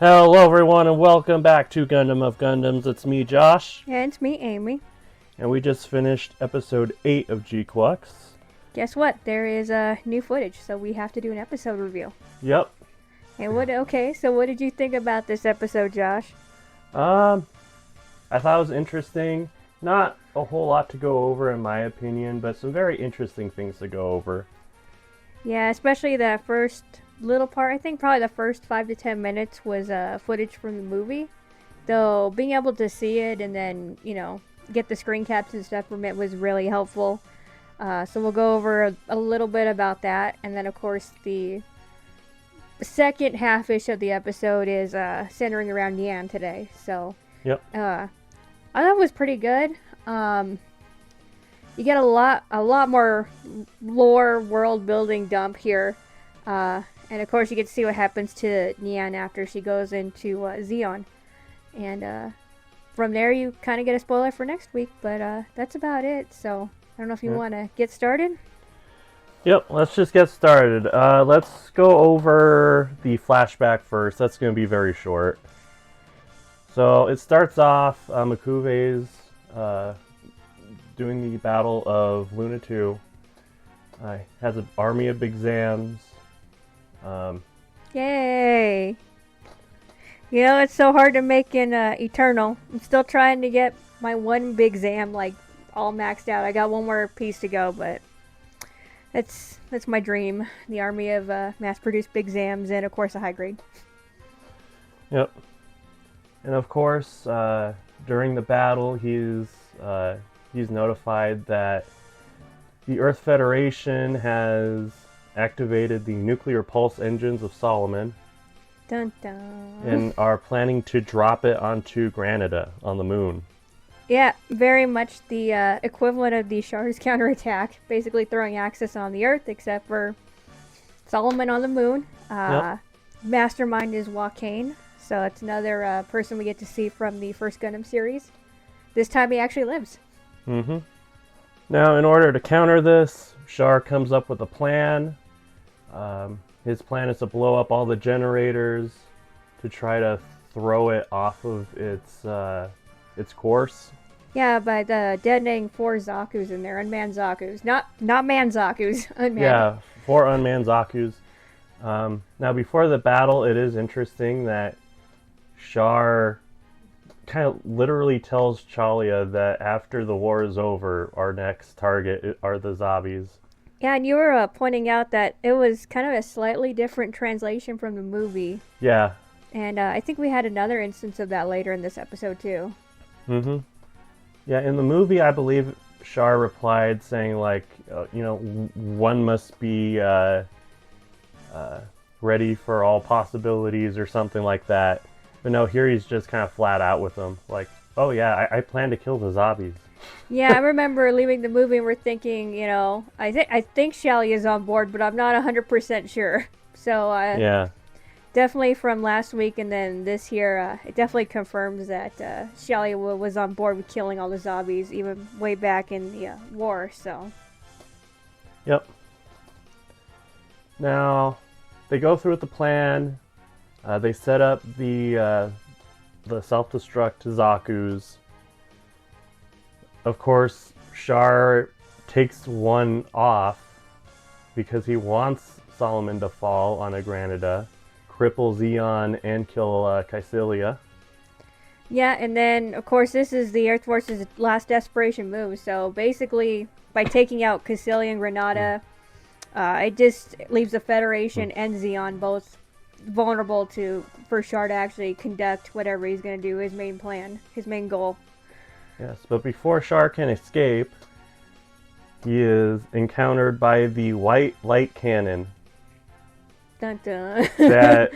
Hello everyone and welcome back to Gundam of Gundams. It's me, Josh, And it's me, Amy. and we just finished episode 8 of Gquuuuuux. Guess what? There is new footage, so we have to do an episode review. Yep. So what did you think about this episode, Josh? Um, I thought it was interesting. Not a whole lot to go over in my opinion, but some very interesting things to go over. Yeah, especially that first little part. I think probably the first 5 to 10 minutes was footage from the movie. Though being able to see it and then, get the screen caps and stuff from it was really helpful. So we'll go over a little bit about that. And then, of course, the second half-ish of the episode is centering around Yan today. So Yep. I thought it was pretty good. You get a lot more lore world building dump here, and of course you get to see what happens to Nian after she goes into Zeon, and from there you kind of get a spoiler for next week. But that's about it. So I don't know if you want to get started. Yep, let's just get started. Let's go over the flashback first. That's going to be very short. So it starts off, Makuve's doing the Battle of Luna 2. Has an army of big Zams. Yay! It's so hard to make in Eternal. I'm still trying to get my one big Zam all maxed out. I got one more piece to go, but that's my dream. The army of mass-produced big Zams and of course a high grade. Yep. And of course, during the battle, he's notified that the Earth Federation has activated the nuclear pulse engines of Solomon. Dun dun. And are planning to drop it onto Granada on the moon. Yeah, very much the equivalent of the Char's counterattack, basically throwing Axis on the Earth, except for Solomon on the moon. Yep. Mastermind is Wakane, so it's another person we get to see from the first Gundam series. This time he actually lives. Mm-hmm. Now, in order to counter this, Char comes up with a plan. His plan is to blow up all the generators to try to throw it off of its course. Yeah, by detonating 4 Zaku's in there, unmanned Zaku's, not manned Zaku's, unmanned. Yeah, 4 unmanned Zaku's. Now, before the battle, it is interesting that Char kind of literally tells Chalia that after the war is over, our next target are the Zabis. Yeah, and you were pointing out that it was kind of a slightly different translation from the movie. Yeah. And I think we had another instance of that later in this episode, too. Mm-hmm. Yeah, in the movie, I believe Char replied saying, one must be ready for all possibilities or something like that. But no, here he's just kind of flat out with them. Like, oh yeah, I plan to kill the Zabis. Yeah, I remember leaving the movie and we're thinking, I think Shelly is on board, but I'm not 100% sure. So, yeah. Definitely from last week and then this here, it definitely confirms that Shelly was on board with killing all the Zabis, even way back in the war, so. Yep. Now, they go through with the plan. They set up the self-destruct Zaku's. Of course, Char takes one off because he wants Solomon to fall on a Granada, cripple Zeon, and kill Kycilia. Yeah, and then, of course, this is the Earth Force's last desperation move. So basically, by taking out Kycilia and Granada, it just leaves the Federation and Zeon both vulnerable for Char to actually conduct whatever he's going to do, his main plan, his main goal. Yes, but before Char can escape, he is encountered by the white light cannon. Dun dun. that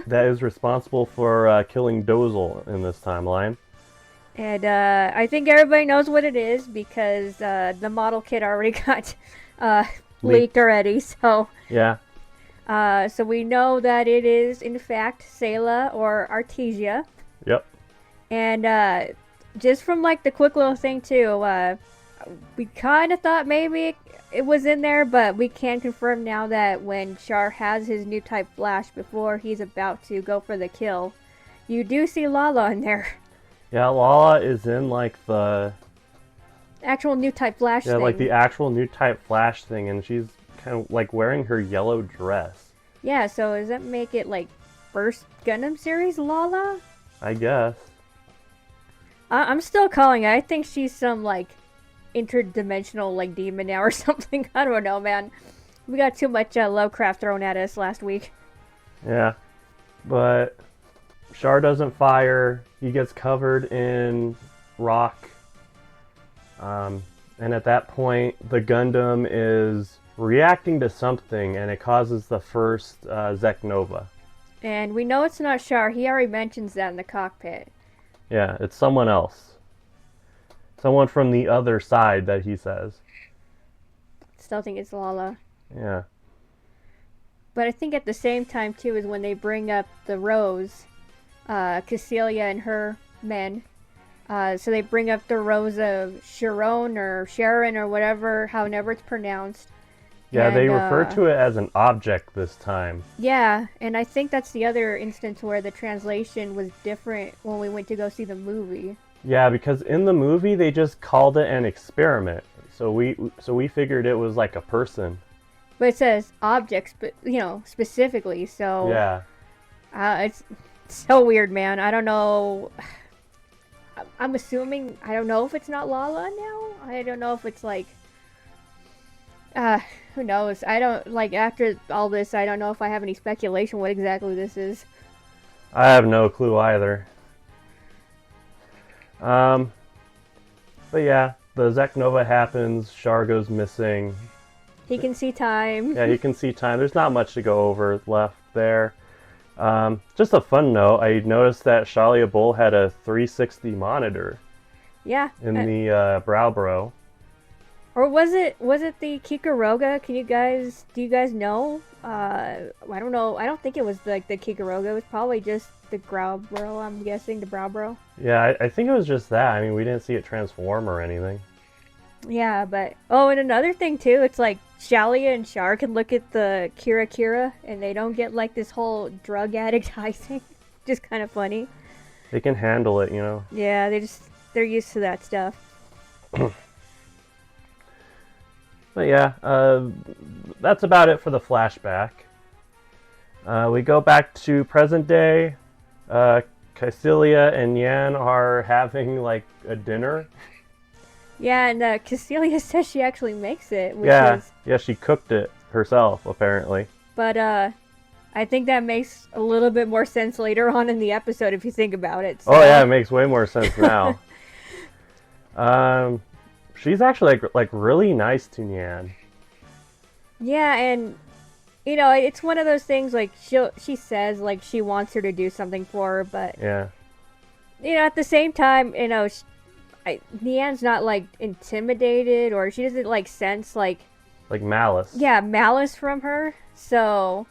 is responsible for killing Dozel in this timeline. And I think everybody knows what it is because the model kit already got leaked already. So yeah. So we know that it is in fact Sayla or Artesia. Yep. And just from the quick little thing too, We kind of thought maybe it was in there, but we can confirm now that when Char has his new type flash before he's about to go for the kill, you do see Lala in there. Yeah, Lala is in like the Actual new type flash thing. like the actual new type flash thing, and she's kind of like wearing her yellow dress. Yeah, so does that make it like first Gundam series Lala? I guess. I'm still calling it. I think she's some like interdimensional like demon now or something. I don't know, man. We got too much Lovecraft thrown at us last week. Yeah, but Char doesn't fire. He gets covered in rock. And at that point, the Gundam is reacting to something, and it causes the first Zeknova. And we know it's not Char. He already mentions that in the cockpit. Yeah, it's someone else. Someone from the other side that he says. Still think it's Lala. Yeah. But I think at the same time, too, is when they bring up the Rose, Cecilia and her men. So they bring up the Rose of Sharon or Sharon or whatever, however it's pronounced. Yeah, And, they refer to it as an object this time. Yeah, and I think that's the other instance where the translation was different when we went to go see the movie. Yeah, because in the movie they just called it an experiment. So we figured it was like a person. But it says objects, but specifically. So Yeah. it's so weird, man. I don't know. I'm assuming. I don't know if it's not Lala now. I don't know if it's like. Who knows? I don't like after all this. I don't know if I have any speculation what exactly this is. I have no clue either. But yeah, the Zeknova happens. Char goes missing. He can see time. Yeah, he can see time. There's not much to go over left there. Just a fun note, I noticed that Shalia Bull had a 360 monitor Yeah. in the brow bro. Or was it the Kikuroga? Do you guys know? I don't know. I don't think it was like the Kikuroga. It was probably just the Growbro, I'm guessing, the Browbro. Yeah, I think it was just that. I mean, we didn't see it transform or anything. Yeah, but and another thing too, it's like Shalia and Char can look at the Kira and they don't get like this whole drug addict high thing. Just kind of funny. They can handle it, you know. Yeah, they're used to that stuff. But yeah, that's about it for the flashback. We go back to present day. Caecilia and Yan are having like a dinner. Yeah, and Caecilia says she actually makes it. Yeah, she cooked it herself, apparently. But I think that makes a little bit more sense later on in the episode if you think about it. So. Oh yeah, it makes way more sense now. She's actually like really nice to Nyan. Yeah, and it's one of those things like she says like she wants her to do something for her, but yeah, at the same time, Nyan's not like intimidated or she doesn't like sense like malice. Yeah, malice from her. So,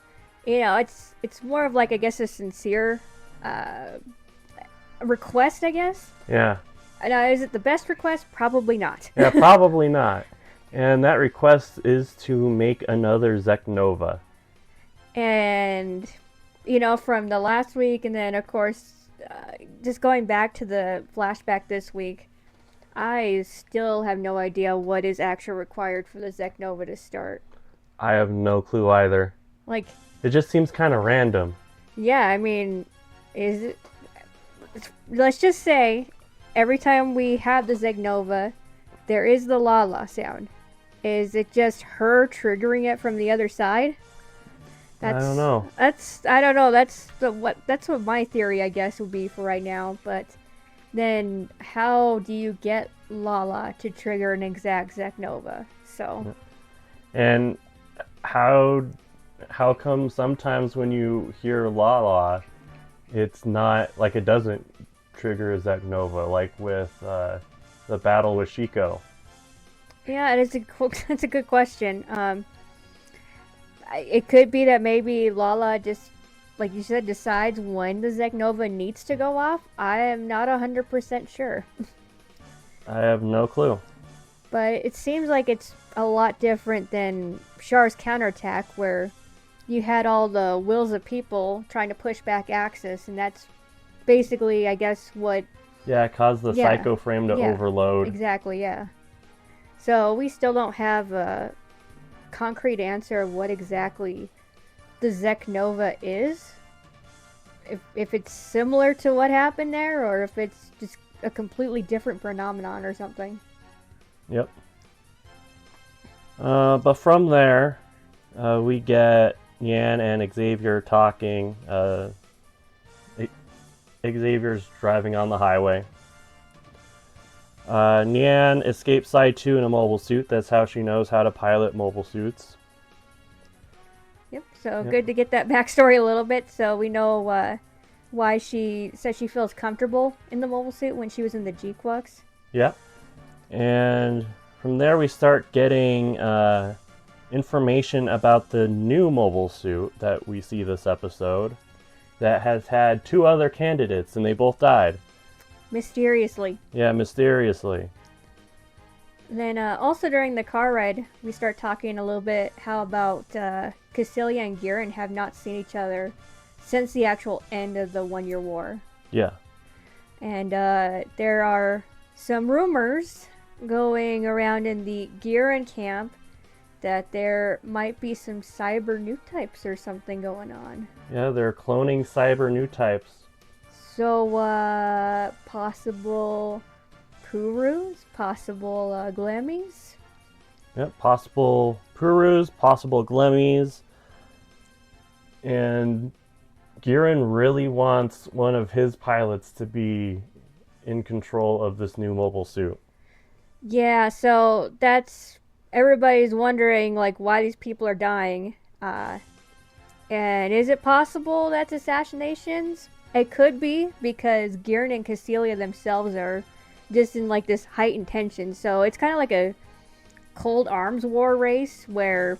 it's more of like I guess a sincere request, I guess. Yeah. Now, is it the best request? Probably not. Yeah, probably not. And that request is to make another Zeknova. And, from the last week, and then, of course, just going back to the flashback this week, I still have no idea what is actually required for the Zeknova to start. I have no clue either. Like... It just seems kind of random. Yeah, I mean, is it... Let's just say... Every time we have the Zeknova, there is the Lala sound. Is it just her triggering it from the other side? I don't know. I don't know. That's what my theory, I guess, would be for right now. But then, how do you get Lala to trigger an exact Zeknova? So. And how come sometimes when you hear Lala, it's not like it doesn't trigger a Zeknova, like with the battle with Shiko? Yeah, that's a good question. It could be that maybe Lala just, like you said, decides when the Zeknova needs to go off. I am not 100% sure. I have no clue. But it seems like it's a lot different than Char's counterattack, where you had all the wills of people trying to push back Axis, and that's basically, I guess, what... Yeah, it caused the Psycho Frame to overload. Exactly, yeah. So we still don't have a concrete answer of what exactly the Zek Nova is. If it's similar to what happened there, or if it's just a completely different phenomenon or something. Yep. But from there, we get Yan and Xavier talking. Xavier's driving on the highway. Yan escapes Side 2 in a mobile suit. That's how she knows how to pilot mobile suits. Yep, so good to get that backstory a little bit, so we know why she says she feels comfortable in the mobile suit when she was in the Gquuuuuux. Yeah. And from there we start getting information about the new mobile suit that we see this episode that has had 2 other candidates, and they both died. Mysteriously. Yeah, mysteriously. Then also during the car ride, we start talking a little bit how about Cassilia and Garen have not seen each other since the actual end of the 1-year war. Yeah. And there are some rumors going around in the Garen camp that there might be some cyber new types or something going on. Yeah, they're cloning cyber new types. So, possible Purus, possible Glemmies? Yep, possible Purus, possible Glemmies. And Garen really wants one of his pilots to be in control of this new mobile suit. Yeah, so that's... Everybody's wondering, like, why these people are dying. And is it possible that's assassinations? It could be, because Garen and Cassilia themselves are just in, like, this heightened tension. So it's kind of like a cold arms war race where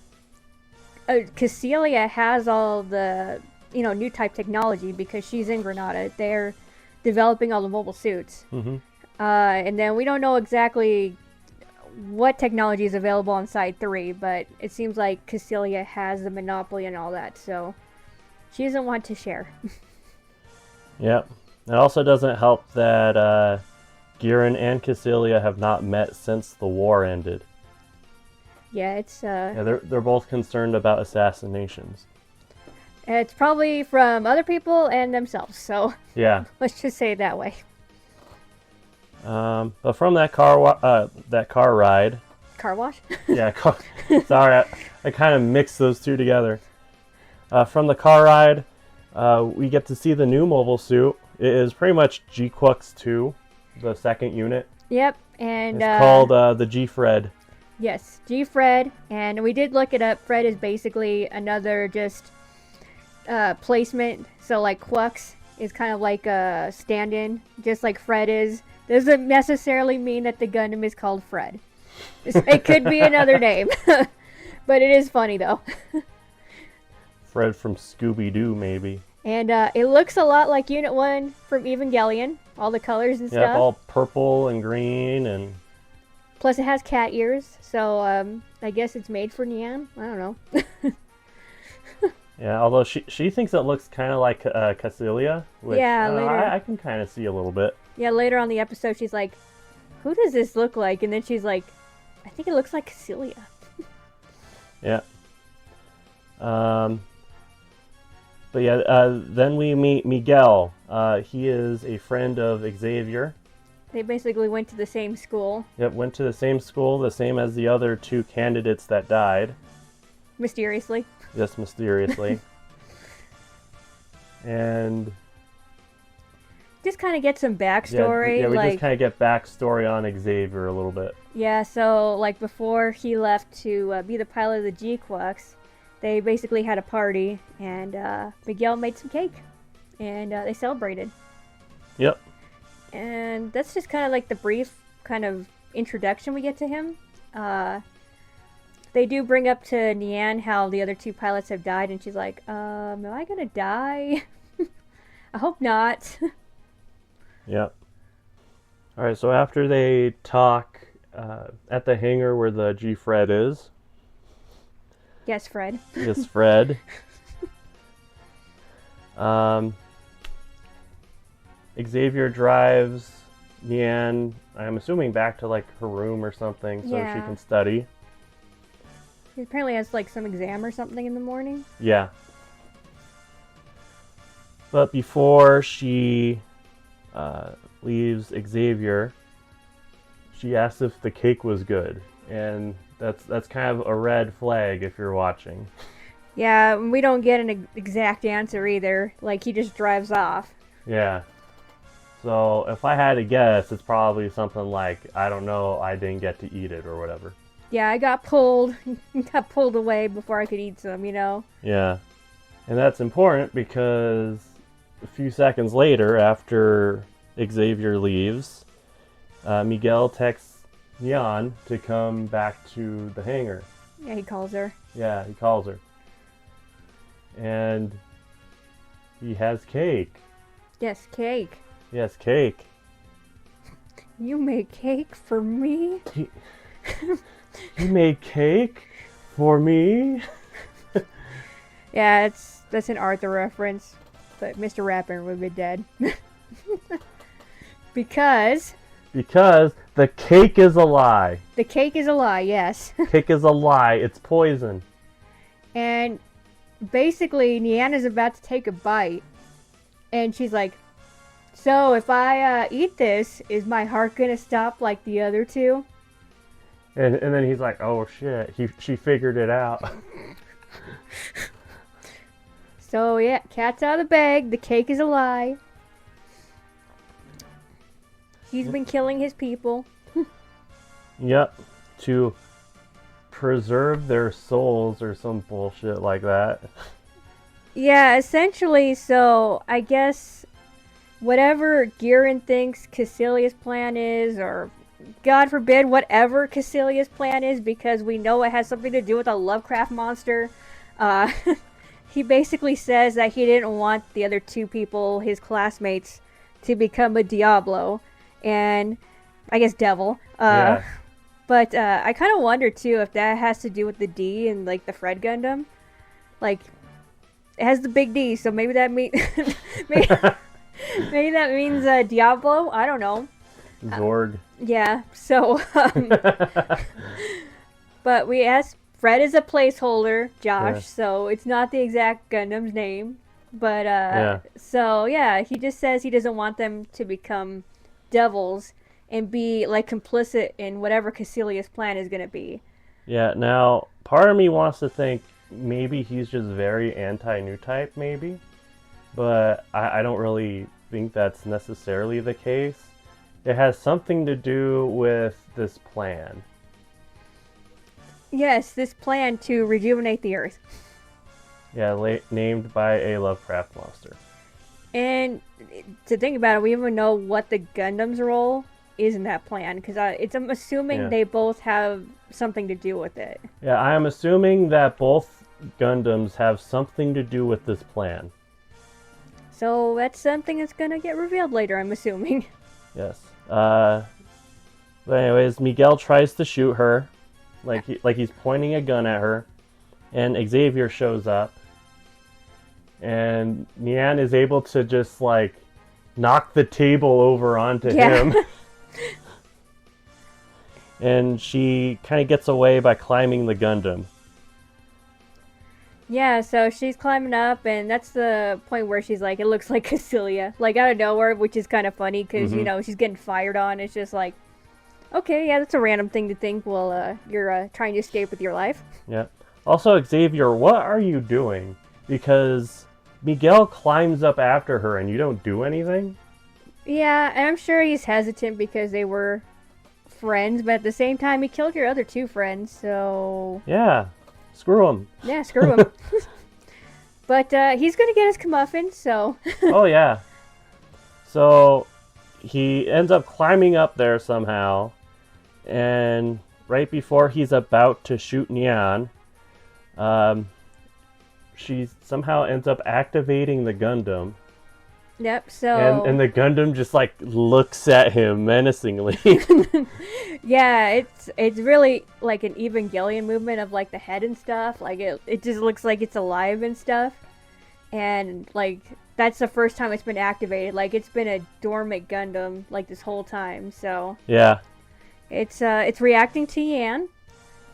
Cassilia has all the, new type technology because she's in Granada. They're developing all the mobile suits. Mm-hmm. And then we don't know exactly what technology is available on Side 3, but it seems like Cassilia has the monopoly and all that, so she doesn't want to share. Yep. It also doesn't help that Garen and Cassilia have not met since the war ended. Yeah, it's Yeah, they're both concerned about assassinations. it's probably from other people and themselves, so Yeah. let's just say it that way. But from that car ride. Car wash? Yeah, sorry, I kind of mixed those two together. From the car ride, we get to see the new mobile suit. It is pretty much Gquuuuuux 2, the second unit. Yep, and it's called the G-Fred. Yes, G-Fred, and we did look it up. Fred is basically another just placement. So like Quux is kind of like a stand-in, just like Fred is. Doesn't necessarily mean that the Gundam is called Fred. It could be another name, but it is funny though. Fred from Scooby-Doo, maybe. And it looks a lot like Unit 1 from Evangelion. All the colors and stuff. Yeah, all purple and green and... Plus it has cat ears, so I guess it's made for Neon. I don't know. Yeah, although she thinks it looks kind of like Cassilia, which yeah, later. I can kind of see a little bit. Yeah, later on the episode, she's like, who does this look like? And then she's like, I think it looks like Cassilia. Yeah. But yeah, then we meet Miguel. He is a friend of Xavier. They basically went to the same school. Yep, went to the same school, the same as the other 2 candidates that died. Mysteriously. Yes, mysteriously. And... just kind of get some backstory. Yeah, we just kind of get backstory on Xavier a little bit. Yeah, so like before he left to be the pilot of the Gquuuuuux, they basically had a party, and Miguel made some cake, and they celebrated. Yep. And that's just kind of like the brief kind of introduction we get to him. They do bring up to Nian how the other 2 pilots have died, and she's like, am I gonna die? I hope not. Yep. Alright, so after they talk, at the hangar where the G Fred is. Yes, Fred. Yes, Fred. Xavier drives Nian, I'm assuming, back to like her room or something so she Yeah. can study. He apparently has like some exam or something in the morning. Yeah. But before she leaves Xavier, she asks if the cake was good, and that's kind of a red flag if you're watching. Yeah, we don't get an exact answer either. Like, he just drives off. Yeah. So if I had to guess, it's probably something like, I don't know, I didn't get to eat it or whatever. Yeah, I got pulled away before I could eat some, you know? Yeah. And that's important because a few seconds later, after Xavier leaves, Miguel texts Jan to come back to the hangar. Yeah, he calls her. Yeah, he calls her. And he has cake. Yes, cake. Yes, cake. You made cake for me? He made cake for me? Yeah, that's an Arthur reference. But Mr. Rapper would be dead. Because the cake is a lie. the cake is a lie, yes. Cake is a lie. It's poison. And basically, Niana's about to take a bite. And she's like, so if I eat this, is my heart gonna stop like the other two? And then he's like, oh shit, she figured it out. So yeah, cat's out of the bag. The cake is a lie. He's been killing his people. Yep, to preserve their souls or some bullshit like that. Yeah, essentially, so I guess whatever Giran thinks Cassilia's plan is, or God forbid, whatever Cassilia's plan is, because we know it has something to do with a Lovecraft monster, he basically says that he didn't want the other two people, his classmates, to become a Diablo, and I guess devil. Yeah. But I kind of wonder too if that has to do with the D and like the Fred Gundam. Like, it has the big D, so maybe that maybe, maybe that means Diablo. I don't know. Zord. Yeah. So, but we asked. Fred is a placeholder, Josh. Yeah. So it's not the exact Gundam's name. But Yeah. so yeah, he just says he doesn't want them to become devils and be like complicit in whatever Cassilia's plan is gonna be. Yeah, now, part of me wants to think maybe he's just very anti-new type, maybe. But I don't really think that's necessarily the case. It has something to do with this plan. Yes, this plan to rejuvenate the Earth. Yeah, named by a Lovecraft monster. And to think about it, we even know what the Gundam's role is in that plan, because I'm assuming Yeah. they both have something to do with it. Yeah, I am assuming that both Gundams have something to do with this plan. So that's something that's gonna get revealed later, I'm assuming. Yes. But anyways, Miguel tries to shoot her, like he's pointing a gun at her, and Xavier shows up, and Nian is able to just like knock the table over onto him. And she kind of gets away by climbing the Gundam. Yeah, so she's climbing up, and that's the point where she's like, it looks like Cassilia, like out of nowhere, which is kind of funny because you know she's getting fired on. It's just like, okay, yeah, that's a random thing to think while you're trying to escape with your life. Yeah. Also, Xavier, what are you doing? Because Miguel climbs up after her, and you don't do anything. Yeah, and I'm sure he's hesitant because they were friends, but at the same time, he killed your other two friends, so Yeah. Screw him. yeah, screw him. But he's gonna get his comeuppance, so. Oh, yeah. So he ends up climbing up there somehow, and right before he's about to shoot Nian, she somehow ends up activating the Gundam, Yep. And So the Gundam just like looks at him menacingly. yeah, it's really like an Evangelion movement of like the head and stuff. Like it just looks like it's alive and stuff. And like that's the first time it's been activated. Like it's been a dormant Gundam like this whole time. So Yeah. it's reacting to Yan,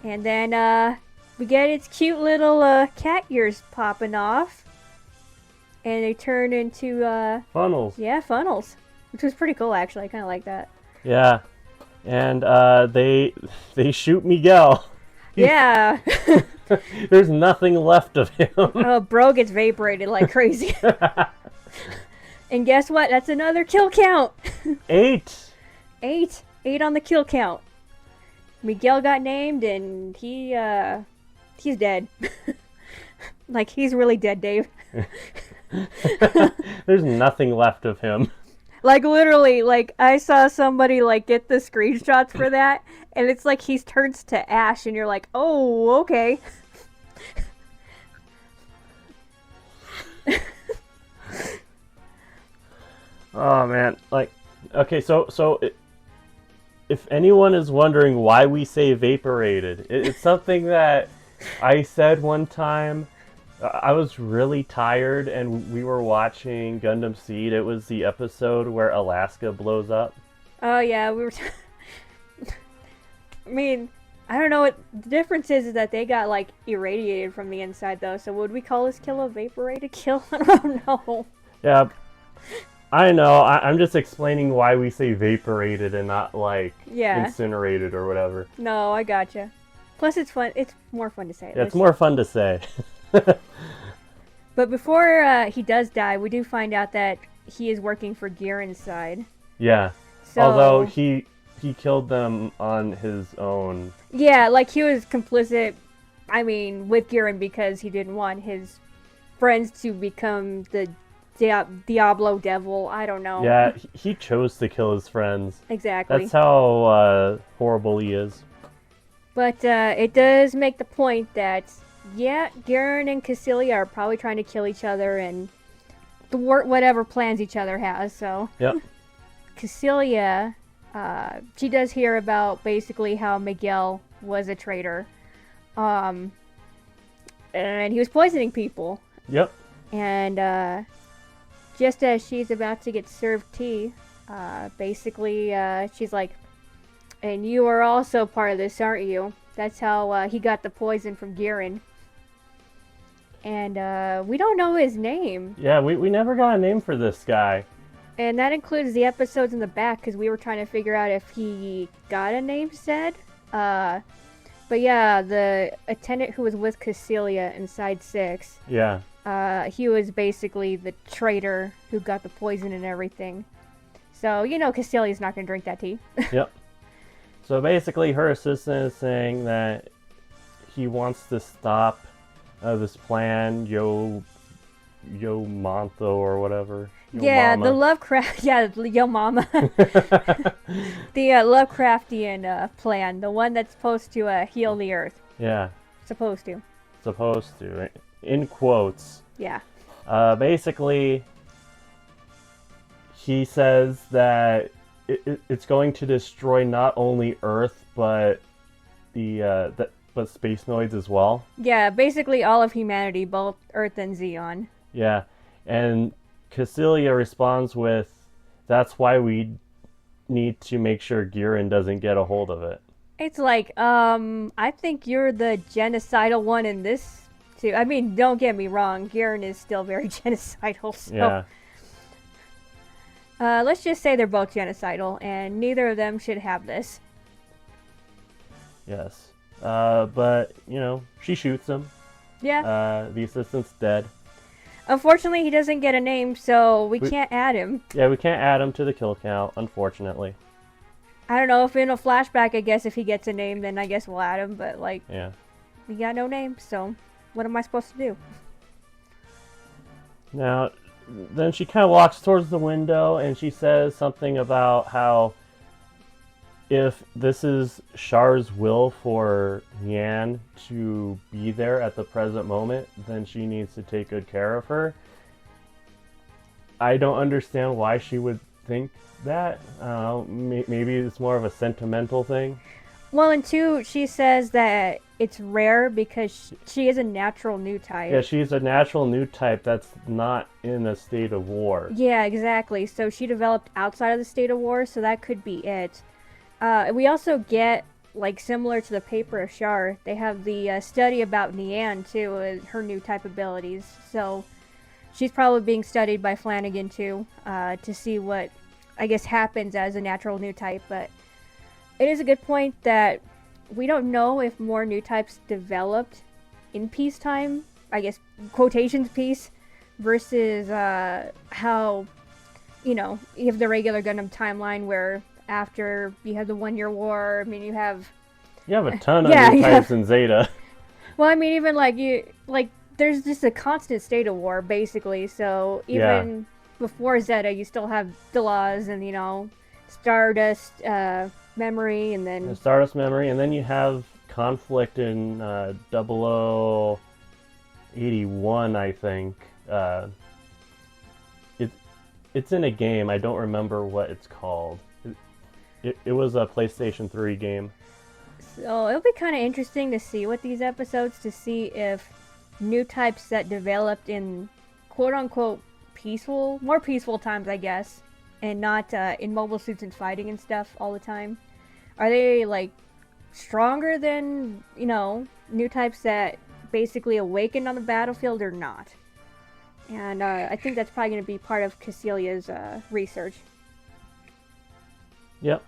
and then we get its cute little cat ears popping off, and they turn into Funnels. yeah, funnels, which was pretty cool actually. I kind of like that. Yeah. And they shoot Miguel. Yeah. There's nothing left of him. Oh, bro gets vaporated like crazy. And guess what? That's another kill count. 8. 8. 8 on the kill count. Miguel got named and he's dead. Like he's really dead, Dave. There's nothing left of him. Like literally, like I saw somebody like get the screenshots for that, and it's like he turns to ash, and you're like, oh, okay. Oh man, like, okay, if anyone is wondering why we say vaporated, it's something that I said one time. I was really tired, and we were watching Gundam Seed. It was the episode where Alaska blows up. Oh yeah, we were. I mean, I don't know what the difference is that they got like irradiated from the inside though. So would we call this kill a vaporated kill? I don't know. Yeah, I know. I'm just explaining why we say vaporated and not like Yeah. incinerated or whatever. No, I gotcha. Plus, it's fun. It's more fun to say. Yeah, it's more fun to say. But before he does die, we do find out that he is working for Girin's side. Yeah. So, Although he killed them on his own. yeah, like he was complicit. I mean, with Girin because he didn't want his friends to become the Diablo Devil. I don't know. Yeah, he chose to kill his friends. Exactly. That's how horrible he is. But it does make the point that, yeah, Girin and Cassilia are probably trying to kill each other and thwart whatever plans each other has. So, Yep. Cassilia, she does hear about basically how Miguel was a traitor. And he was poisoning people. Yep. And just as she's about to get served tea, basically she's like, and you are also part of this, aren't you? That's how he got the poison from Girin. And we don't know his name. Yeah, we never got a name for this guy. And that includes the episodes in the back because we were trying to figure out if he got a name said. But yeah, the attendant who was with Cassilia in Side 6, Yeah. he was basically the traitor who got the poison and everything. So, you know, Cassilia's not going to drink that tea. Yep. So basically, her assistant is saying that he wants to stop this plan, Yo Montho or whatever. Yeah, Mama. the Lovecraft, yeah, Yo Mama. The Lovecraftian plan, the one that's supposed to heal the earth. Yeah. Supposed to. Supposed to, in quotes. Yeah. Basically, he says that it's going to destroy not only Earth but but space noids as well. Yeah, basically all of humanity, both Earth and Xeon. Yeah, and Cassilia responds with, "That's why we need to make sure Girin doesn't get a hold of it." It's like, I think you're the genocidal one in this too. I mean, don't get me wrong, Girin is still very genocidal, so... Yeah. Let's just say they're both genocidal, and neither of them should have this. Yes. But, you know, she shoots him. Yeah. The assistant's dead. Unfortunately, he doesn't get a name, so we can't add him. Yeah, we can't add him to the kill count, unfortunately. I don't know, if in a flashback, I guess if he gets a name, then I guess we'll add him, but, like, Yeah. we got no name, so what am I supposed to do? Now, then she kind of walks towards the window and she says something about how if this is Char's will for Yan to be there at the present moment, then she needs to take good care of her. I don't understand why she would think that. Maybe it's more of a sentimental thing. Well, and two, she says that it's rare because she is a natural new type. Yeah, she's a natural new type that's not in a state of war. Yeah, exactly. So she developed outside of the state of war, so that could be it. We also get, like, similar to the paper of Shar, they have the study about Nian, too, her new type abilities. So she's probably being studied by Flanagan, too, to see what, I guess, happens as a natural new type. But it is a good point that we don't know if more new types developed in peacetime, I guess, quotations peace, versus how, you have the regular Gundam timeline where after you have the 1 year war, I mean, you have a ton of new types in Zeta. Well, I mean, even there's just a constant state of war, basically. So even before Zeta, you still have Delaz and Stardust memory, and then Stardust memory, and then you have conflict in 0081, I think. It's in a game. I don't remember what it's called. It was a PlayStation 3 game. So it'll be kind of interesting to see what these episodes, to see if new types that developed in quote-unquote more peaceful times, I guess, and not in mobile suits and fighting and stuff all the time, are they, like, stronger than, new types that basically awakened on the battlefield or not? And I think that's probably going to be part of Cassilia's research. Yep.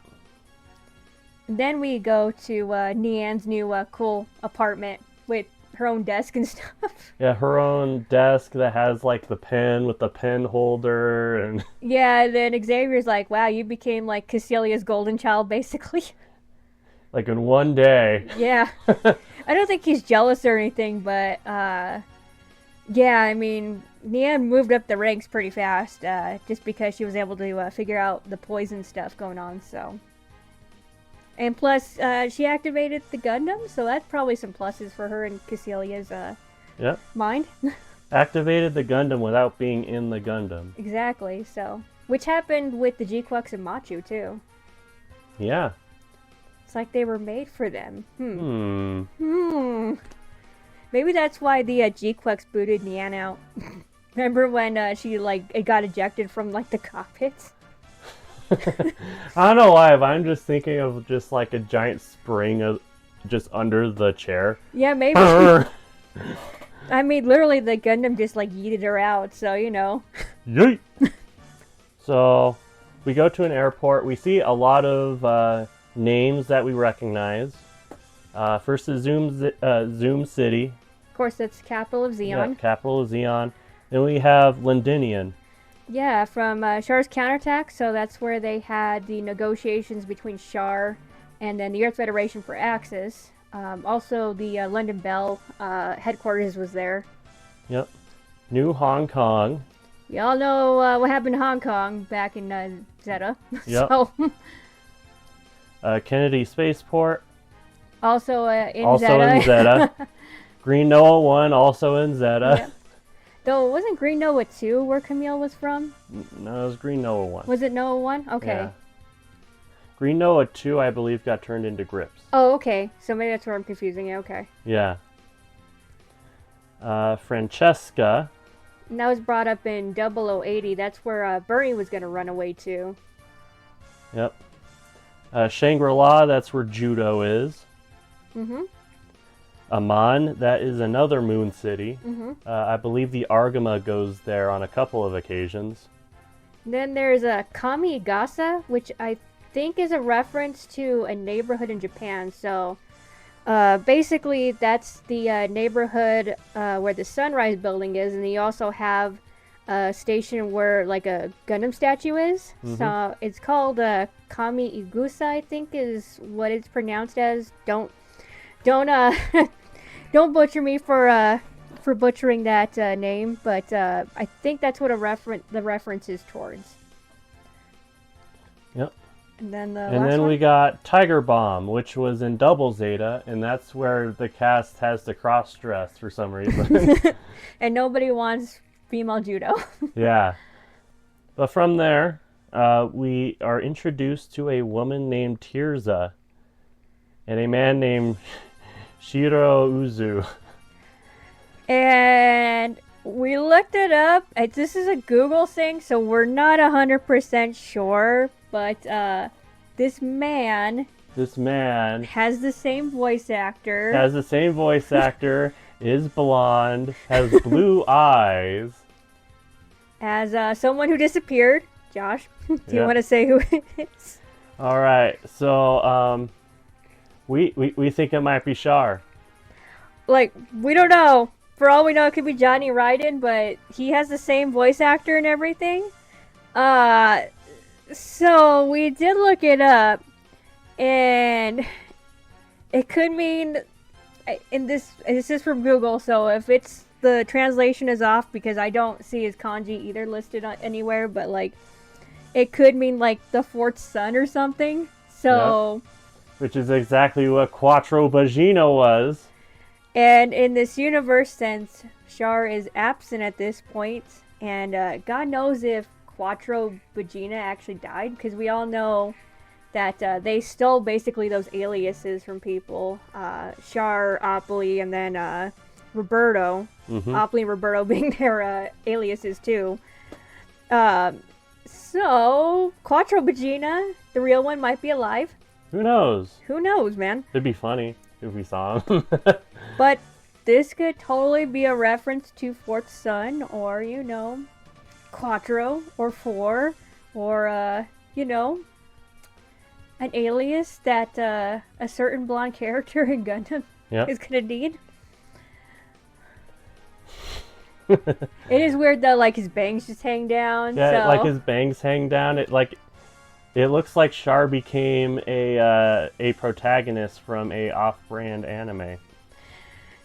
Then we go to Nian's new cool apartment with her own desk and stuff. Yeah, her own desk that has, like, the pen with the pen holder and... Yeah, then Xavier's like, wow, you became, like, Cassilia's golden child, basically. Like, in one day. Yeah. I don't think he's jealous or anything, but, yeah, I mean, Nian moved up the ranks pretty fast, just because she was able to figure out the poison stuff going on, so... And plus, she activated the Gundam, so that's probably some pluses for her and Cassilia's mind. Activated the Gundam without being in the Gundam. Exactly, so... Which happened with the Gquuuuuux and Machu, too. Yeah. It's like they were made for them. Maybe that's why the Gquuuuuux booted Nian out. Remember when she, got ejected from, the cockpits? I don't know why, but I'm just thinking of just like a giant spring just under the chair. Yeah, maybe. I mean, literally, the Gundam just yeeted her out, so Yeet! So, we go to an airport. We see a lot of names that we recognize. First is Zoom City. Of course, that's capital of Zeon. Yeah, capital of Zeon. Then we have Londinian. Yeah, from Char's counterattack, so that's where they had the negotiations between Char and then the Earth Federation for Axis. Also, the London Bell headquarters was there. Yep. New Hong Kong. We all know what happened to Hong Kong back in Zeta. Yep. So, Kennedy Spaceport. also in also Zeta. in Zeta. Green Noah 1, also in Zeta. Yep. Though, wasn't Green Noah 2 where Camille was from? No, it was Green Noah 1. Was it Noah 1? Okay. Yeah. Green Noah 2, I believe, got turned into Grips. Oh, okay. So maybe that's where I'm confusing it. Okay. Yeah. Francesca. And that was brought up in 0080. That's where Bernie was going to run away to. Yep. Shangri-La, that's where Judo is. Mm-hmm. Amman, that is another moon city. Mm-hmm. I believe the Argama goes there on a couple of occasions. Then there's Kamigasa, which I think is a reference to a neighborhood in Japan. So basically that's the neighborhood where the Sunrise building is, and you also have a station where a Gundam statue is. Mm-hmm. So it's called Kami Igusa, I think is what it's pronounced as. Don't don't butcher me for butchering that name, but I think that's what the reference is towards. Yep. And then we got Tiger Bomb, which was in Double Zeta, and that's where the cast has to cross-dress for some reason. And nobody wants female judo. Yeah. But from there, we are introduced to a woman named Tirza and a man named Shiro Uzu. And we looked it up. This is a Google thing, so we're not 100% sure. But this man This man has the same voice actor has the same voice actor, is blonde, has blue eyes. as someone who disappeared. Josh, do you Yeah. want to say who it is? All right, so we think it might be Shar. Like, we don't know. For all we know, it could be Johnny Ryden, but he has the same voice actor and everything. So we did look it up, and it could mean, in this is from Google, so if it's the translation is off because I don't see his kanji either listed anywhere, but like it could mean like the fourth son or something. So, Which is exactly what Quattro Bagino was. and in this universe, since Char is absent at this point, and God knows if Quattro Bagina actually died, because we all know that they stole basically those aliases from people. Char, Opley, and then Roberto. Opley and Roberto being their aliases too. So, Quattro Bagina, the real one, might be alive. Who knows? Who knows, man? It'd be funny if we saw him. But this could totally be a reference to Fourth Son, or, Quattro, or Four, or, an alias that a certain blonde character in Gundam Yeah. is gonna need. It is weird though, like his bangs just hang down. Yeah, so. like his bangs hang down. It looks like Char became a protagonist from a off-brand anime.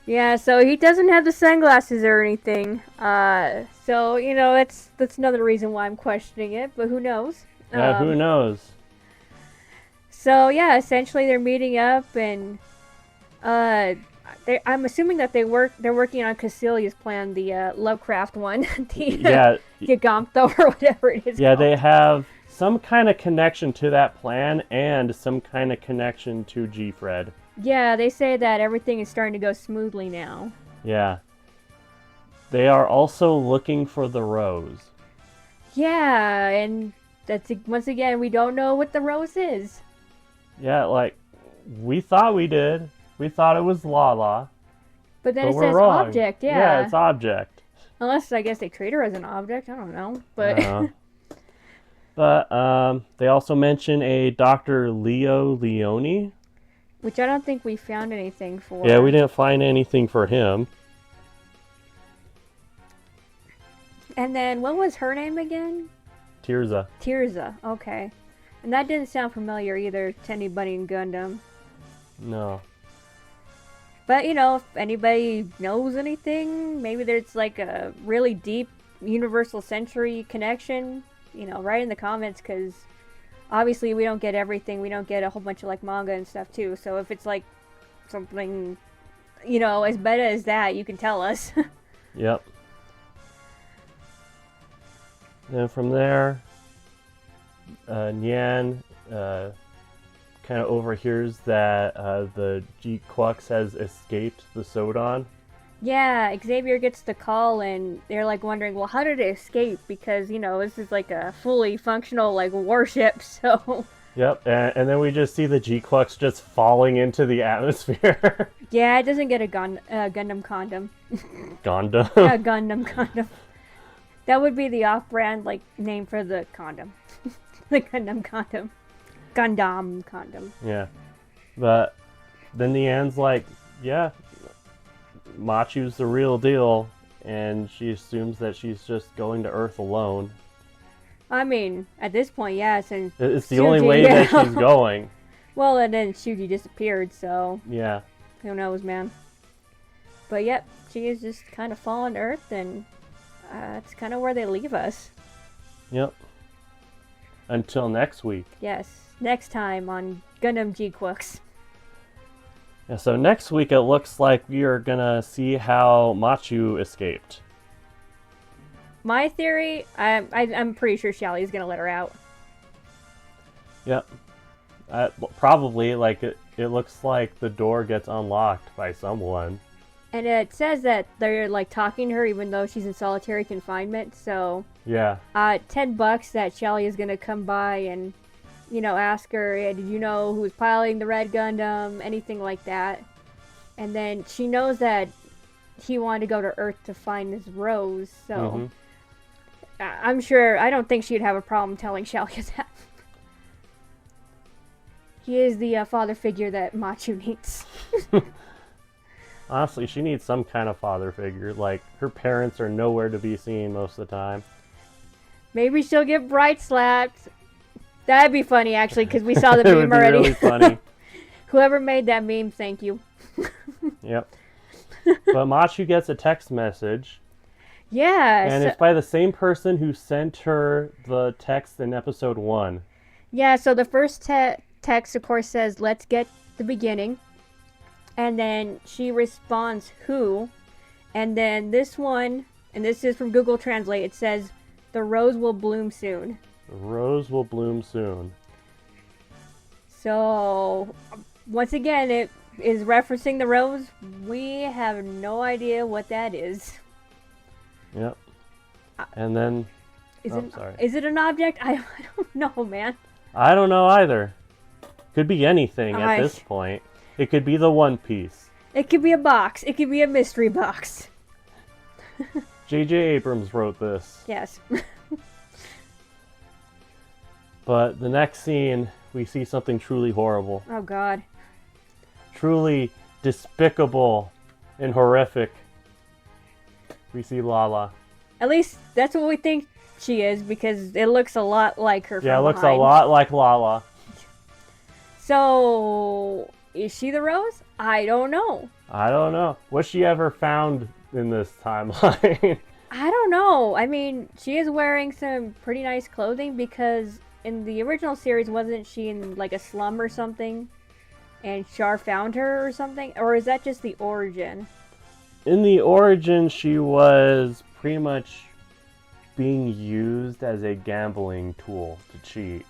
Yeah, so he doesn't have the sunglasses or anything. So that's another reason why I'm questioning it. But who knows? Yeah, who knows? So yeah, essentially they're meeting up, and I'm assuming that they're working on Cassilia's plan, the Lovecraft one, the Yagamtho or whatever it is. Yeah, called. they have some kind of connection to that plan and some kind of connection to G-Fred. Yeah, they say that everything is starting to go smoothly now. Yeah. They are also looking for the rose. Yeah, and that's once again we don't know what the rose is. Yeah, like we thought we did. We thought it was Lala. But then But it we're says wrong. object, Yeah, it's object. Unless I guess they treat her as an object. I don't know, but But they also mention a Dr. Leo Leone. which I don't think we found anything for. Yeah, we didn't find anything for him. And then what was her name again? Tirza. Tirza. Okay, and that didn't sound familiar either to anybody in Gundam. No. But if anybody knows anything, maybe there's like a really deep universal century connection. Write in the comments, because obviously we don't get everything. We don't get a whole bunch of like manga and stuff too. So if it's like something, as meta as that, you can tell us. Yep. Then from there, Nyan kind of overhears that the Gquuuuuux has escaped the Sodon. Yeah, Xavier gets the call, and they're like wondering, well, how did it escape? Because this is like a fully functional like warship. So. Yep, and then we just see the Gquuuuuux just falling into the atmosphere. Yeah, it doesn't get a Gundam condom. Gundam. Yeah, Gundam condom. That would be the off-brand like name for the condom. The Gundam condom. Gundam condom. Yeah. But then Nyan's like, yeah, Machu's the real deal, and she assumes that she's just going to Earth alone. I mean, at this point, yeah, since It's the only way that she's going. Well, and then Shuji disappeared, so Yeah. who knows, man. But yep, she is just kind of fallen to Earth, and that's kind of where they leave us. Yep. Until next week. Yes, next time on Gundam Gquuuuuux. Yeah, so next week it looks like we are gonna see how Machu escaped. my theory, I'm pretty sure Shelly's gonna let her out. Yep. Probably, like, it looks like the door gets unlocked by someone. And it says that they're like talking to her even though she's in solitary confinement. So Yeah. $10 that Shelly is gonna come by and, ask her, hey, did you know who was piloting the Red Gundam, anything like that. And then she knows that he wanted to go to Earth to find this Rose. So I'm sure, I don't think she'd have a problem telling Shelly that. He is the father figure that Machu needs. Honestly, she needs some kind of father figure. Like, her parents are nowhere to be seen most of the time. Maybe she'll get bright slapped. That'd be funny, actually, because we saw the It meme would be already. really funny. Whoever made that meme, thank you. Yep. But Machu gets a text message. Yeah. And it's by the same person who sent her the text in episode 1. Yeah, so the first text, of course, says, let's get the beginning. And then she responds, who? And then this one, and this is from Google Translate, it says, the rose will bloom soon. The rose will bloom soon. So, once again, it is referencing the rose. We have no idea what that is. Yep. And then... Is it an object? I don't know, man. I don't know either. Could be anything at this point. It could be the One Piece. It could be a box. It could be a mystery box. J.J. Abrams wrote this. Yes. But the next scene, we see something truly horrible. Oh, God. Truly despicable and horrific. We see Lala. At least that's what we think she is, because it looks a lot like her from Yeah, it looks behind. a lot like Lala. So, is she the Rose? I don't know. I don't know. Was she ever found in this timeline? I don't know. I mean, she is wearing some pretty nice clothing, because in the original series, wasn't she in like a slum or something? And Char found her or something? Or is that just the origin? In the origin, she was pretty much being used as a gambling tool to cheat.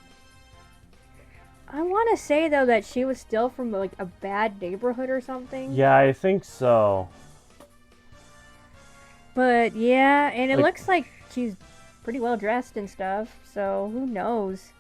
I want to say, though, that she was still from like a bad neighborhood or something. Yeah, I think so. But yeah, and it Like, looks like she's pretty well dressed and stuff, so who knows?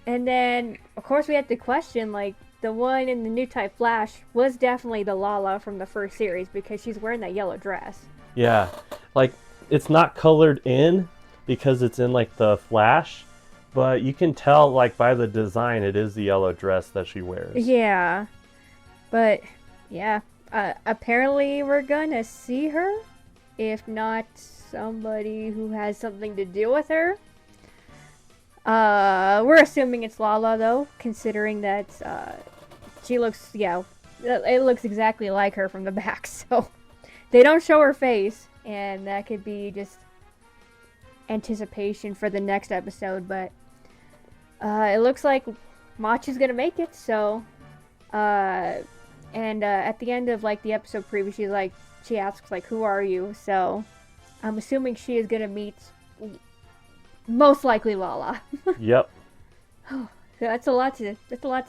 And then, of course, we have to question, like, the one in the new type Flash was definitely the Lala from the first series, because she's wearing that yellow dress. Yeah, like, it's not colored in because it's in like the Flash, but you can tell like by the design it is the yellow dress that she wears. Yeah, but yeah, apparently we're gonna see her, if not somebody who has something to do with her. We're assuming it's Lala, though, considering that she looks, it looks exactly like her from the back, so they don't show her face, and that could be just anticipation for the next episode, but it looks like Machu's gonna make it, so at the end of like the episode preview, she asks like, who are you? So I'm assuming she is gonna meet most likely Lala. Yep. That's a lot to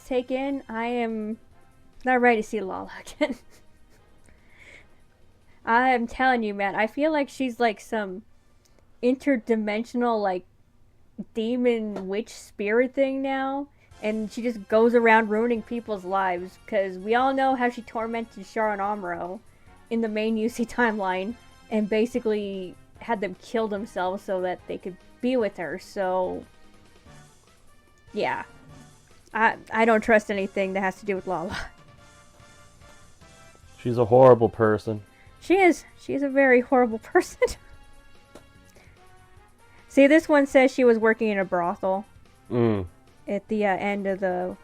take in. I am not ready to see Lala again. I am telling you, man, I feel like she's like some interdimensional like demon witch spirit thing now, and she just goes around ruining people's lives, because we all know how she tormented Char and Amuro in the main UC timeline and basically had them kill themselves so that they could be with her. So yeah, I don't trust anything that has to do with Lala. She's a horrible person. She's a very horrible person. See, this one says she was working in a brothel at the end of the,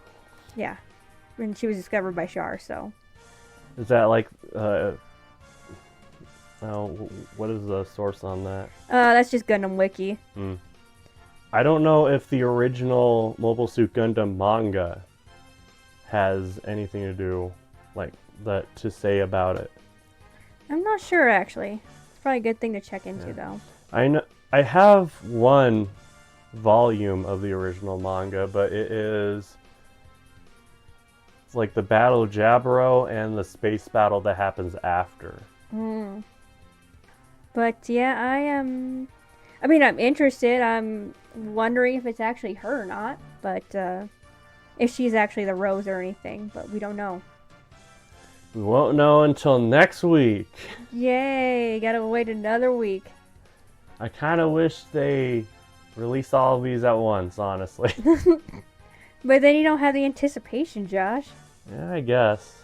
when she was discovered by Char, so. Is that like, what is the source on that? That's just Gundam Wiki. I don't know if the original Mobile Suit Gundam manga has anything to do, like, that to say about it. I'm not sure, actually. It's probably a good thing to check into, though. I know I have one volume of the original manga, but it's like the Battle of Jaburo and the space battle that happens after. Mm. But yeah, I am. I mean, I'm interested. I'm wondering if it's actually her or not. But if she's actually the Rose or anything. But we don't know. We won't know until next week. Yay! Gotta wait another week. I kind of wish they release all of these at once, honestly. But then you don't have the anticipation, Josh. Yeah, I guess.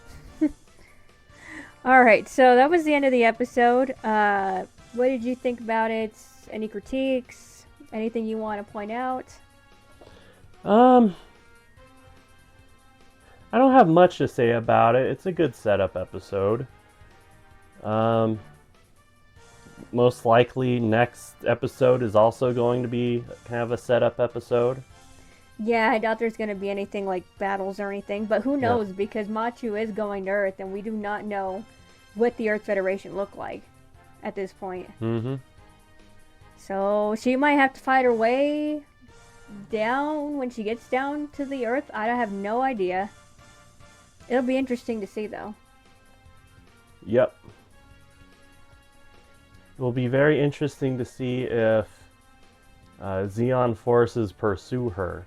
Alright, so that was the end of the episode. What did you think about it? Any critiques? Anything you want to point out? I don't have much to say about it. It's a good setup episode. Most likely next episode is also going to be kind of a setup episode. Yeah, I doubt there's going to be anything like battles or anything, but who knows, because Machu is going to Earth and we do not know what the Earth Federation look like at this point. Mm-hmm. So she might have to fight her way down when she gets down to the Earth. I have no idea. It'll be interesting to see, though. Yep. It will be very interesting to see if Zeon forces pursue her.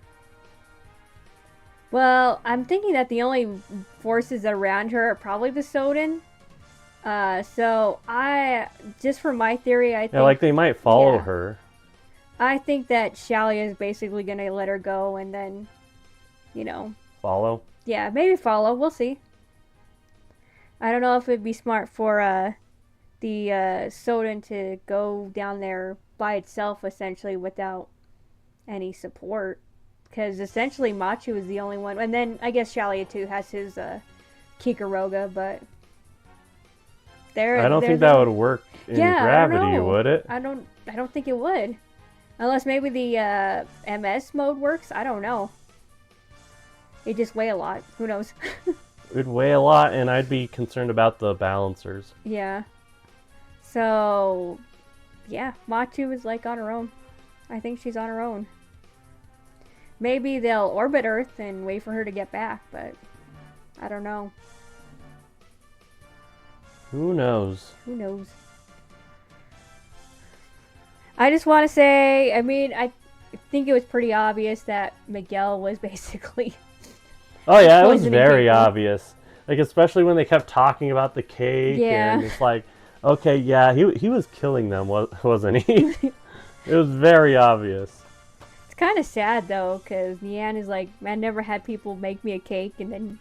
Well, I'm thinking that the only forces around her are probably the Soden. So just for my theory, I think... Yeah, like they might follow her. I think that Shalia is basically going to let her go and then, Follow? Yeah, maybe follow. We'll see. I don't know if it'd be smart for the Soden to go down there by itself, essentially, without any support. Because essentially Machu is the only one. And then I guess Shalia, too, has his Kikaroga, but... I don't think that would work in gravity, would it? I don't think it would. Unless maybe the MS mode works. I don't know. It just weigh a lot. Who knows? It'd weigh a lot, and I'd be concerned about the balancers. Yeah. So, yeah, Machu is like on her own. I think she's on her own. Maybe they'll orbit Earth and wait for her to get back, but I don't know. Who knows? Who knows? I just want to say, I mean, I think it was pretty obvious that Miguel was basically... Oh yeah, it was very obvious. Like, especially when they kept talking about the cake, and it's like, okay, yeah, he was killing them, wasn't he? It was very obvious. It's kind of sad, though, because Nian is like, I never had people make me a cake, and then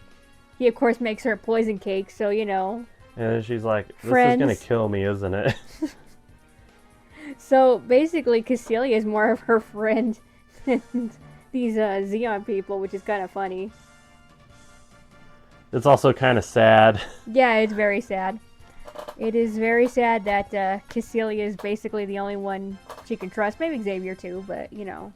he, of course, makes her a poison cake, so, And then she's like, this is gonna kill me, isn't it? So, basically, Cassilia is more of her friend than these Zeon people, which is kind of funny. It's also kind of sad. Yeah, it's very sad. It is very sad that Cassilia is basically the only one she can trust. Maybe Xavier too, but The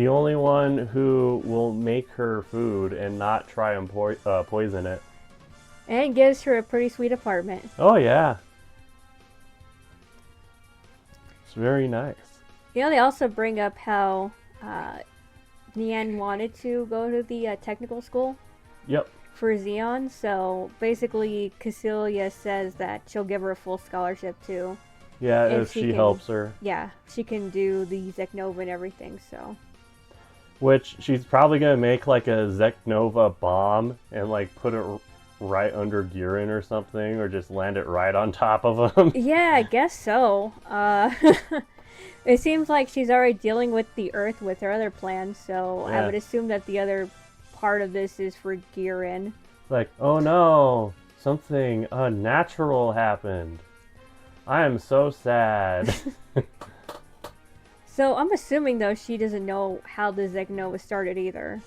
only one who will make her food and not try and poison it. And gives her a pretty sweet apartment. Oh yeah. It's very nice. They also bring up how Nian wanted to go to the technical school. Yep. For Zeon, so basically Cassilia says that she'll give her a full scholarship too. Yeah, if she helps her. Yeah, she can do the Zeknova and everything, so. Which she's probably gonna make like a Zeknova bomb and like put it right under Gurren or something, or just land it right on top of him. Yeah, I guess so. It seems like she's already dealing with the Earth with her other plans, so I would assume that the other part of this is for Gurren. Like, oh no, something unnatural happened. I am so sad. So I'm assuming though she doesn't know how the Zeknova started either.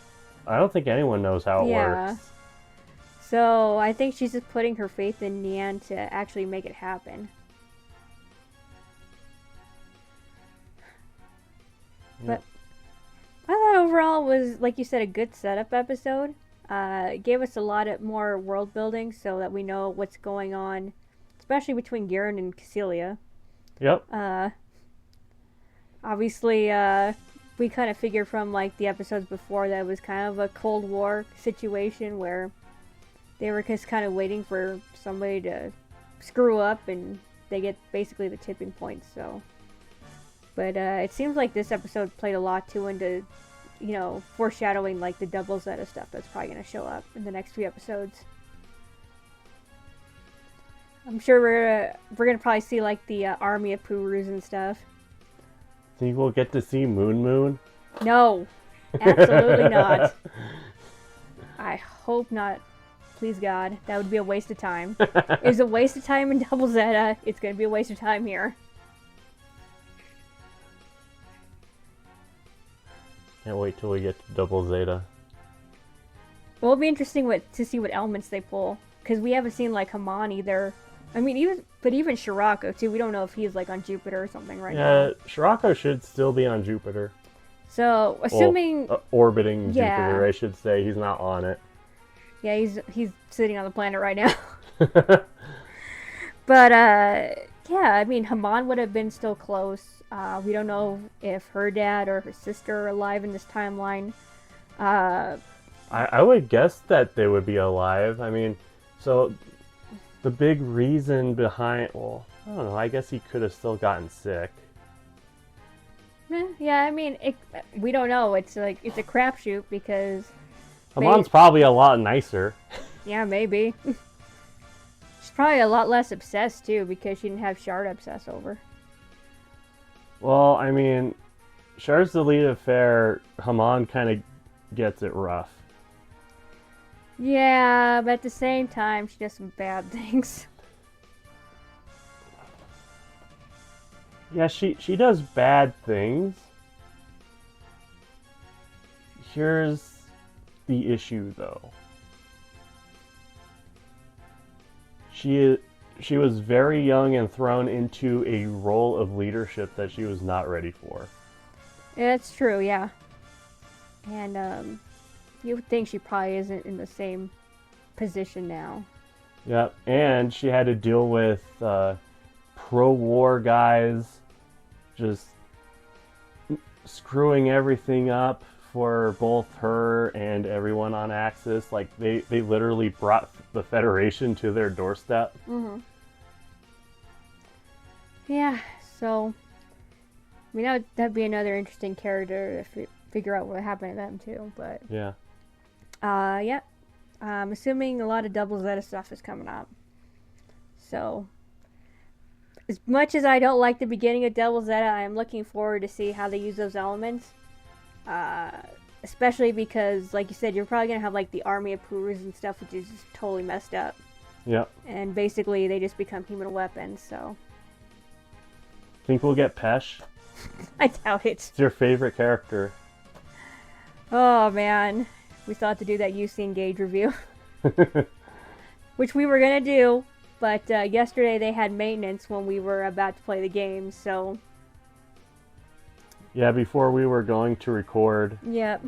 I don't think anyone knows how it works. So I think she's just putting her faith in Nian to actually make it happen. But I thought overall it was, like you said, a good setup episode. It gave us a lot more world building so that we know what's going on especially between Garen and Cecilia. Yep. Obviously, we kind of figured from like the episodes before that it was kind of a Cold War situation where they were just kind of waiting for somebody to screw up and they get basically the tipping point. So, but it seems like this episode played a lot too into, foreshadowing like the double Zeta stuff that's probably gonna show up in the next few episodes. I'm sure we're gonna probably see like the army of Purus and stuff. Think we'll get to see Moon Moon? No, absolutely not. I hope not. Please God, that would be a waste of time. It was a waste of time in Double Zeta. It's gonna be a waste of time here. Can't wait till we get to Double Zeta. Well, it'll be interesting to see what elements they pull, because we haven't seen like Haman either. I mean, even Shirako too. We don't know if he's like on Jupiter or something right now. Yeah, Shirako should still be on Jupiter. So, assuming orbiting Jupiter, I should say. He's not on it. Yeah, he's sitting on the planet right now. But yeah, I mean, Haman would have been still close. We don't know if her dad or her sister are alive in this timeline. I would guess that they would be alive. I mean, so the big reason behind, well, I don't know, I guess he could have still gotten sick. Yeah, I mean, we don't know. It's a crapshoot because Haman's probably a lot nicer. Yeah, maybe. She's probably a lot less obsessed too because she didn't have Shard obsess over. Well, I mean, Shard's the lead affair. Haman kind of gets it rough. Yeah, but at the same time, she does some bad things. Yeah, she does bad things. Here's the issue, though. She was very young and thrown into a role of leadership that she was not ready for. Yeah, that's true, yeah. And you would think she probably isn't in the same position now. Yep, and she had to deal with pro-war guys just screwing everything up for both her and everyone on Axis. Like, they literally brought the Federation to their doorstep. Mm-hmm. Yeah, so I mean, that'd be another interesting character to figure out what happened to them too. But yeah. Yeah. I'm assuming a lot of Double Zeta stuff is coming up. So, as much as I don't like the beginning of Double Zeta, I am looking forward to see how they use those elements. Especially because, like you said, you're probably going to have like the army of Purus and stuff, which is just totally messed up. Yep. And basically, they just become human weapons, so. Think we'll get Pesh? I doubt it. It's your favorite character. Oh, man. We still have to do that UC Engage review. Which we were going to do, but yesterday they had maintenance when we were about to play the game, so. Yeah, before we were going to record. Yep.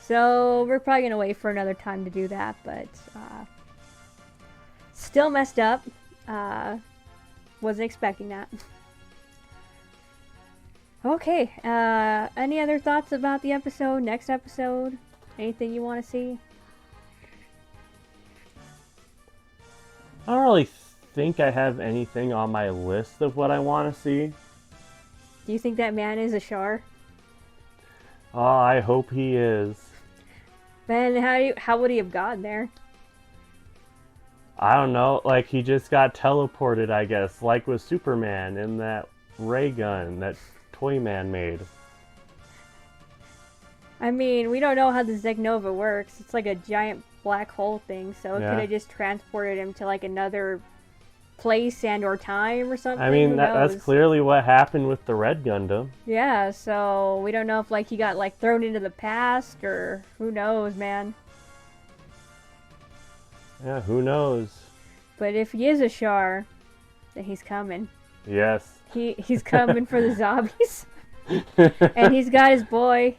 So we're probably going to wait for another time to do that, but still messed up. Wasn't expecting that. Okay, any other thoughts about the episode, next episode? Anything you want to see? I don't really think I have anything on my list of what I want to see. Do you think that man is a Char? Oh, I hope he is. Man, how would he have gotten there? I don't know, like he just got teleported, I guess, like with Superman in that ray gun that Toyman made. I mean, we don't know how the Zegnova works. It's like a giant black hole thing, so it could have just transported him to like another place and or time or something. I mean, that's clearly what happened with the Red Gundam. Yeah, so we don't know if like he got like thrown into the past or who knows, man. Yeah, who knows? But if he is a Char, then he's coming. Yes. He's coming for the zombies. And he's got his boy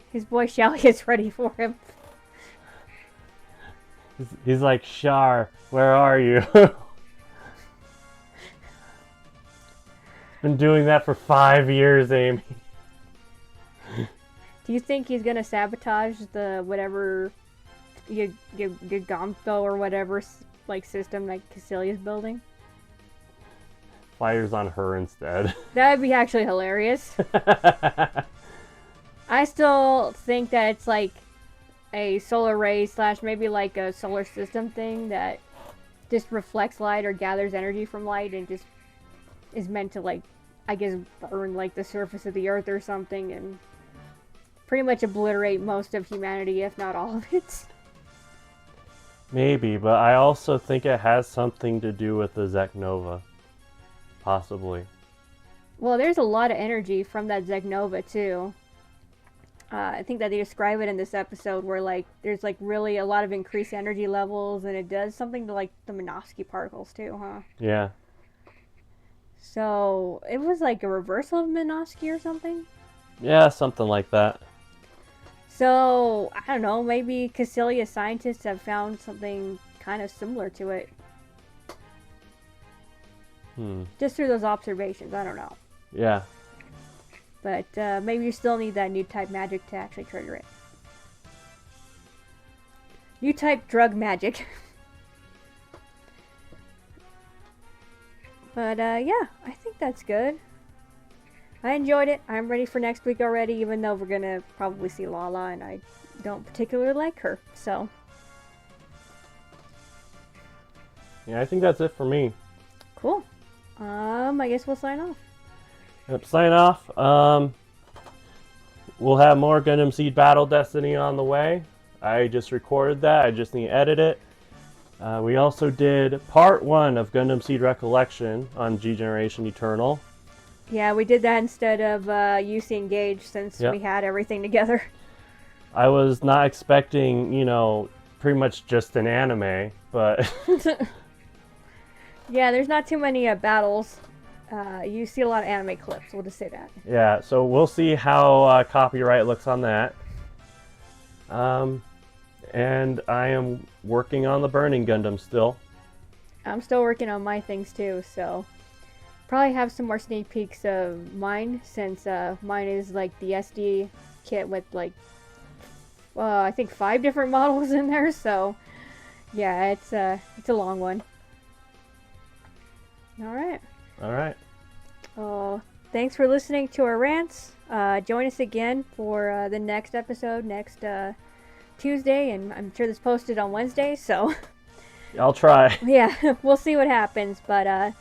Shelly is ready for him. He's like, Char, where are you? Been doing that for 5 years, Amy. Do you think he's gonna sabotage the whatever Gumpo or whatever like system that Cassilia's building? Fires on her instead. That would be actually hilarious. I still think that it's like a solar ray / maybe like a solar system thing that just reflects light or gathers energy from light and just is meant to, like, I guess, burn like the surface of the earth or something and pretty much obliterate most of humanity, if not all of it. Maybe, but I also think it has something to do with the Zeknova. Possibly. Well, there's a lot of energy from that Zeknova too. I think that they describe it in this episode where like there's like really a lot of increased energy levels and it does something to like the Minovsky particles too, huh? Yeah. So it was like a reversal of Minovsky or something? Yeah, something like that. So, I don't know, maybe Cassilia scientists have found something kind of similar to it. Just through those observations, I don't know. Yeah. But maybe you still need that new type magic to actually trigger it. New type drug magic. But yeah, I think that's good. I enjoyed it. I'm ready for next week already, even though we're gonna probably see Lala, and I don't particularly like her, so. Yeah, I think that's it for me. Cool. I guess we'll sign off. Yep, sign off. We'll have more Gundam Seed Battle Destiny on the way. I just recorded that. I just need to edit it. We also did part 1 of Gundam Seed Recollection on G Generation Eternal. Yeah, we did that instead of UC Engage since we had everything together. I was not expecting, pretty much just an anime, but... Yeah, there's not too many battles. You see a lot of anime clips, we'll just say that. Yeah, so we'll see how copyright looks on that. And I am working on the Burning Gundam still. I'm still working on my things too, so... Probably have some more sneak peeks of mine, since mine is like the SD kit with like, I think 5 different models in there, so yeah, it's a long one. Alright. Alright. Thanks for listening to our rants. Join us again for the next episode next Tuesday, and I'm sure this posted on Wednesday, so... I'll try. Yeah, we'll see what happens, but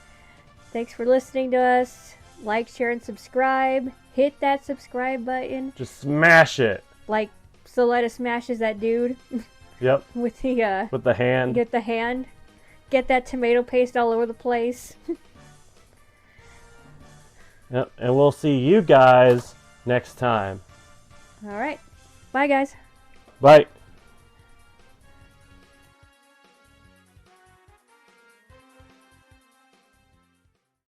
thanks for listening to us. Like, share, and subscribe. Hit that subscribe button. Just smash it. Like Soletta smashes that dude. Yep. With the hand. Get the hand. Get that tomato paste all over the place. Yep. And we'll see you guys next time. Alright. Bye, guys. Bye.